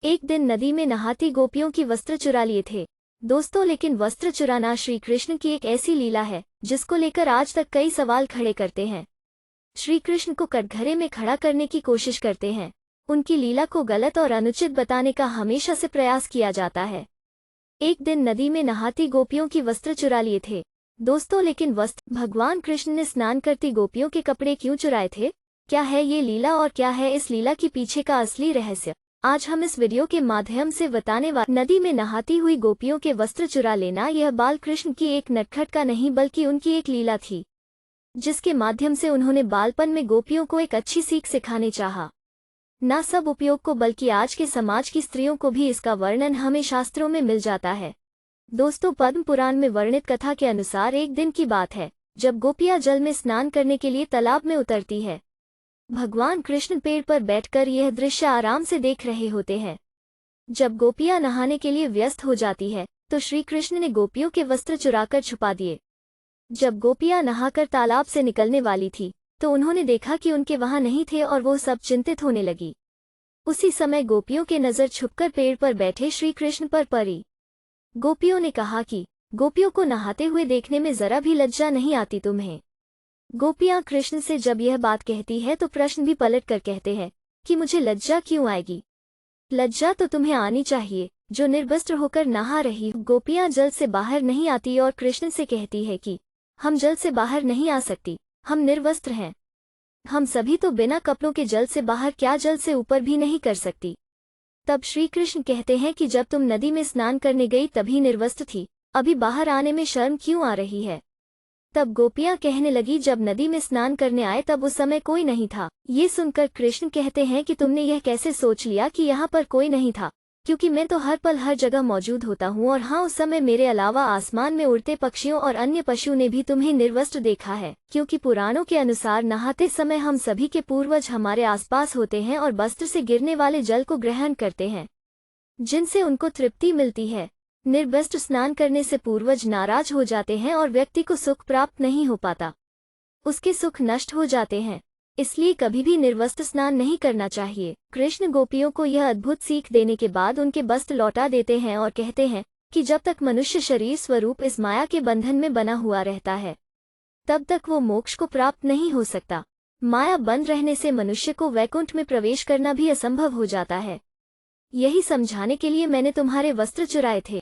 एक दिन नदी में नहाती गोपियों की वस्त्र चुरा लिए थे। दोस्तों, लेकिन वस्त्र चुराना श्री कृष्ण की एक ऐसी लीला है जिसको लेकर आज तक कई सवाल खड़े करते हैं। श्री कृष्ण को कटघरे में खड़ा करने की कोशिश करते हैं। उनकी लीला को गलत और अनुचित बताने का हमेशा से प्रयास किया जाता है। एक दिन नदी में नहाती गोपियों की वस्त्र चुरा लिए थे। दोस्तों, लेकिन वस्त्र भगवान कृष्ण ने स्नान करती गोपियों के कपड़े क्यों चुराए थे? क्या है ये लीला और क्या है इस लीला के पीछे का असली रहस्य? आज हम इस वीडियो के माध्यम से बताने वाले। नदी में नहाती हुई गोपियों के वस्त्र चुरा लेना यह बाल कृष्ण की एक नटखट का नहीं बल्कि उनकी एक लीला थी, जिसके माध्यम से उन्होंने बालपन में गोपियों को एक अच्छी सीख सिखाने चाहा। न सब उपयोग को बल्कि आज के समाज की स्त्रियों को भी इसका वर्णन हमें शास्त्रों में मिल जाता है। दोस्तों, पद्म पुराण में वर्णित कथा के अनुसार एक दिन की बात है जब गोपियां जल में स्नान करने के लिए तालाब में उतरती है। भगवान कृष्ण पेड़ पर बैठकर यह दृश्य आराम से देख रहे होते हैं। जब गोपियां नहाने के लिए व्यस्त हो जाती है तो श्री कृष्ण ने गोपियों के वस्त्र चुराकर छुपा दिए। जब गोपियां नहाकर तालाब से निकलने वाली थी तो उन्होंने देखा कि उनके वहां नहीं थे और वो सब चिंतित होने लगी। उसी समय गोपियों के नजर छुपकर पेड़ पर बैठे श्री कृष्ण पर पड़ी। गोपियों ने कहा कि गोपियों को नहाते हुए देखने में जरा भी लज्जा नहीं आती तुम्हें? गोपियां कृष्ण से जब यह बात कहती है तो प्रश्न भी पलट कर कहते हैं कि मुझे लज्जा क्यों आएगी? लज्जा तो तुम्हें आनी चाहिए जो निर्वस्त्र होकर नहा रही हो। गोपियां जल से बाहर नहीं आती और कृष्ण से कहती है कि हम जल से बाहर नहीं आ सकती, हम निर्वस्त्र हैं। हम सभी तो बिना कपड़ों के जल से बाहर क्या जल से ऊपर भी नहीं कर सकती। तब श्री कृष्ण कहते हैं कि जब तुम नदी में स्नान करने गई तभी निर्वस्त्र थी, अभी बाहर आने में शर्म क्यों आ रही है? तब गोपियां कहने लगी जब नदी में स्नान करने आए तब उस समय कोई नहीं था। ये सुनकर कृष्ण कहते हैं कि तुमने यह कैसे सोच लिया कि यहाँ पर कोई नहीं था, क्योंकि मैं तो हर पल हर जगह मौजूद होता हूँ और हाँ, उस समय मेरे अलावा आसमान में उड़ते पक्षियों और अन्य पशु ने भी तुम्हें निर्वस्त्र देखा है। क्योंकि पुराणों के अनुसार नहाते समय हम सभी के पूर्वज हमारे आसपास होते हैं और वस्त्र से गिरने वाले जल को ग्रहण करते हैं, जिनसे उनको तृप्ति मिलती है। निर्वस्त्र स्नान करने से पूर्वज नाराज हो जाते हैं और व्यक्ति को सुख प्राप्त नहीं हो पाता, उसके सुख नष्ट हो जाते हैं। इसलिए कभी भी निर्वस्त्र स्नान नहीं करना चाहिए। कृष्ण गोपियों को यह अद्भुत सीख देने के बाद उनके वस्त्र लौटा देते हैं और कहते हैं कि जब तक मनुष्य शरीर स्वरूप इस माया के बंधन में बना हुआ रहता है तब तक वो मोक्ष को प्राप्त नहीं हो सकता। माया बंद रहने से मनुष्य को वैकुंठ में प्रवेश करना भी असंभव हो जाता है। यही समझाने के लिए मैंने तुम्हारे वस्त्र चुराए थे।